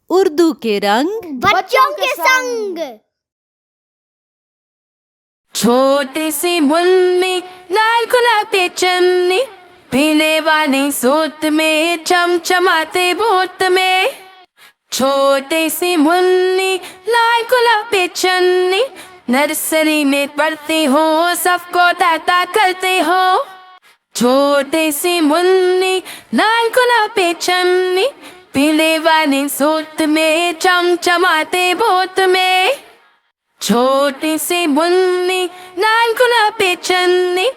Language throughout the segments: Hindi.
उर्दू के रंग बच्चों के संग। छोटी सी मुन्नी लाल गुलाबी चन्नी, पीने वाली सूत में चमचमाते बूट में। छोटी सी मुन्नी लाल गुलाबी चन्नी, नर्सरी में पढ़ती हो सबको टाटा करती हो। छोटी सी मुन्नी लाल गुलाबी चन्नी, पीले वाली सूट में चमचमाते बूट में। छोटी सी मुन्नी लाल गुलाबी चन्नी,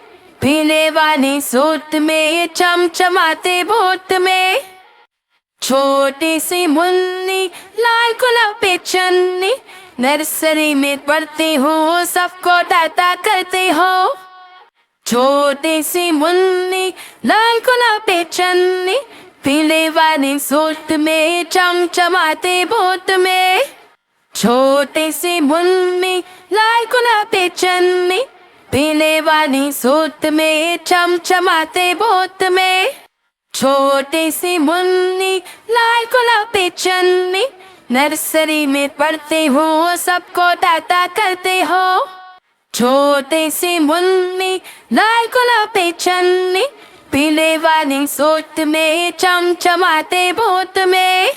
पीले वाली सूट में चमचमाते बूट में। छोटी सी मुन्नी लाल गुलाबी चन्नी, नर्सरी में पढ़ती हो सबको टाटा करती हो। छोटी सी मुन्नी लाल गुलाबी चन्नी, पीले वाली सूट में चमचमाते बूट में। छोटी सी मुन्नी लाल गुलाबी चन्नी, पीले वाली सूट में चमचमाते बूट में। छोटी सी मुन्नी लाल गुलाबी चन्नी, नर्सरी में पढ़ती हो सबको टाटा करती हो। छोटी सी मुन्नी लाल गुलाबी चन्नी, पीले वाली सूट में चमचमाते बूट में।